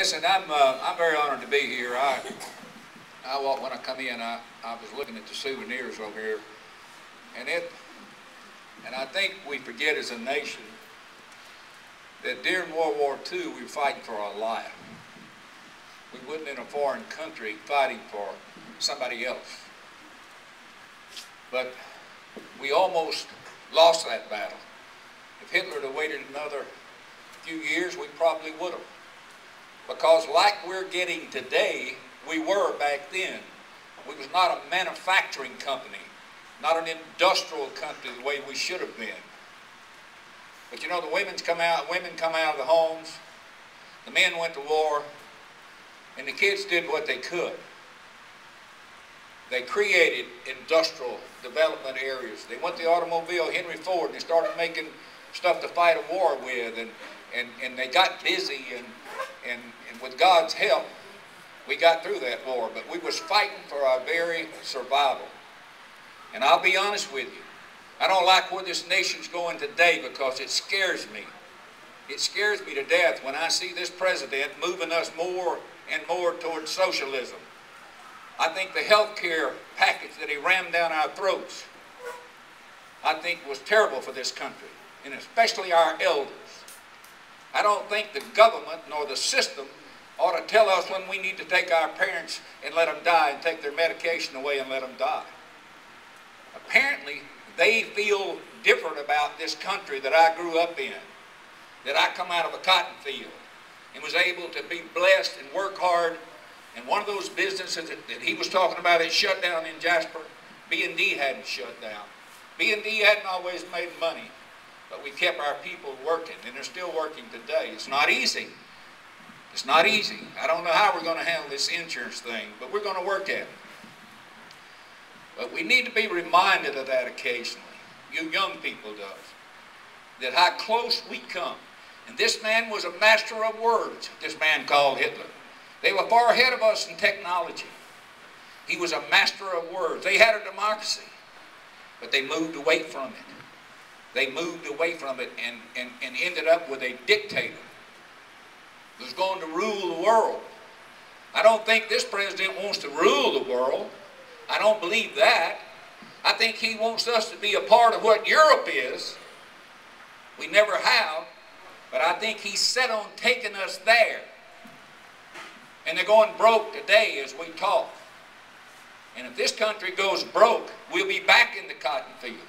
Listen, I'm very honored to be here. When I come in, I was looking at the souvenirs over here, and I think we forget as a nation that during World War II we were fighting for our life. We wasn't in a foreign country fighting for somebody else. But we almost lost that battle. If Hitler had waited another few years, we probably would have. Because like we're getting today, we were back then. We was not a manufacturing company, not an industrial country the way we should have been. But you know, the women come out of the homes, the men went to war, and the kids did what they could. They created industrial development areas. They went to the automobile, Henry Ford, and they started making stuff to fight a war with, and they got busy, and with God's help, we got through that war. But we was fighting for our very survival. And I'll be honest with you, I don't like where this nation's going today because it scares me. It scares me to death when I see this president moving us more and more towards socialism. I think the health care package that he rammed down our throats, I think was terrible for this country, and especially our elders. I don't think the government nor the system ought to tell us when we need to take our parents and let them die and take their medication away and let them die. Apparently, they feel different about this country that I grew up in, that I come out of a cotton field and was able to be blessed and work hard. And one of those businesses that he was talking about that shut down in Jasper, B&D hadn't shut down. B&D hadn't always made money, but we kept our people working, and they're still working today. It's not easy. It's not easy. I don't know how we're going to handle this insurance thing, but we're going to work at it. But we need to be reminded of that occasionally. You young people does. That how close we come. And this man was a master of words, this man called Hitler. They were far ahead of us in technology. He was a master of words. They had a democracy, but they moved away from it. They moved away from it and ended up with a dictator who was going to rule the world. I don't think this president wants to rule the world. I don't believe that. I think he wants us to be a part of what Europe is. We never have, but I think he's set on taking us there. And they're going broke today as we talk. And if this country goes broke, we'll be back in the cotton fields.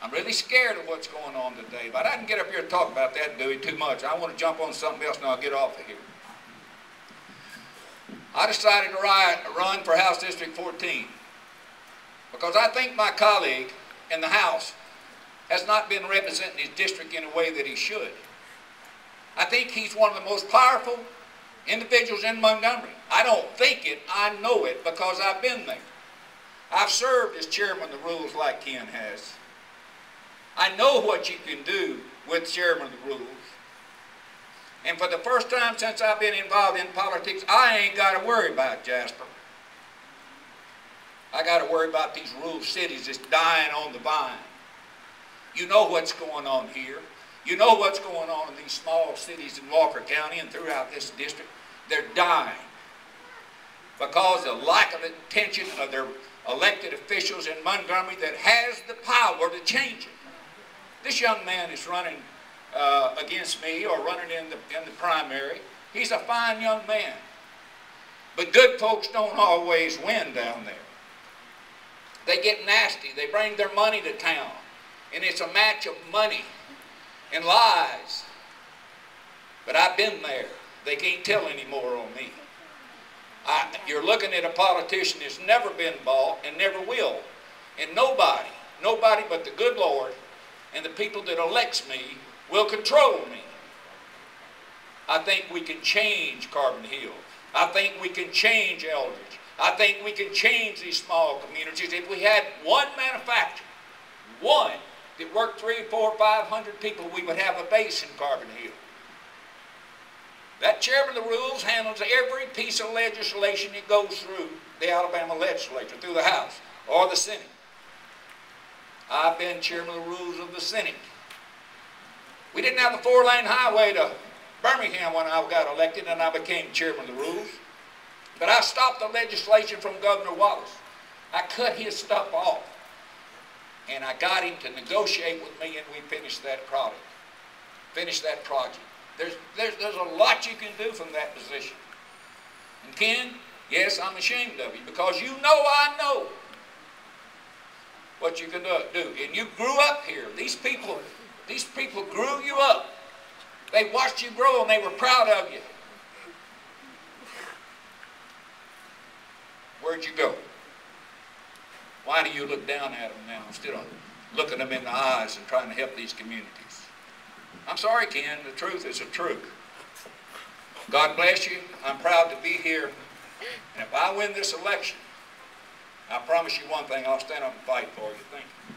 I'm really scared of what's going on today, but I can get up here and talk about that, Dewey, too much. I want to jump on something else and I'll get off of here. I decided to run for House District 14 because I think my colleague in the House has not been representing his district in a way that he should. I think he's one of the most powerful individuals in Montgomery. I don't think it, I know it because I've been there. I've served as chairman of the rules like Ken has. I know what you can do with chairman of the rules. And for the first time since I've been involved in politics, I ain't got to worry about Jasper. I got to worry about these rural cities that's dying on the vine. You know what's going on here. You know what's going on in these small cities in Walker County and throughout this district. They're dying because of the lack of attention of their elected officials in Montgomery that has the power to change it. This young man is running against me or running in the primary. He's a fine young man. But good folks don't always win down there. They get nasty. They bring their money to town. And it's a match of money and lies. But I've been there. They can't tell any more on me. You're looking at a politician that's never been bought and never will. And nobody but the good Lord and the people that elects me will control me. I think we can change Carbon Hill. I think we can change Eldridge. I think we can change these small communities if we had one manufacturer, one that worked 300, 400, 500 people, we would have a base in Carbon Hill. That chairman of the rules handles every piece of legislation that goes through the Alabama legislature, through the House or the Senate. I've been chairman of the rules of the Senate. We didn't have a 4-lane highway to Birmingham when I got elected and I became chairman of the rules. But I stopped the legislation from Governor Wallace. I cut his stuff off. And I got him to negotiate with me, and we finished that product. Finished that project. There's a lot you can do from that position. And Ken, yes, I'm ashamed of you because you know I know what you can do. And you grew up here. These people grew you up. They watched you grow and they were proud of you. Where'd you go? Why do you look down at them now instead of looking them in the eyes and trying to help these communities? I'm sorry, Ken. The truth is the truth. God bless you. I'm proud to be here. And if I win this election, I promise you one thing. I'll stand up and fight for you. Thank you.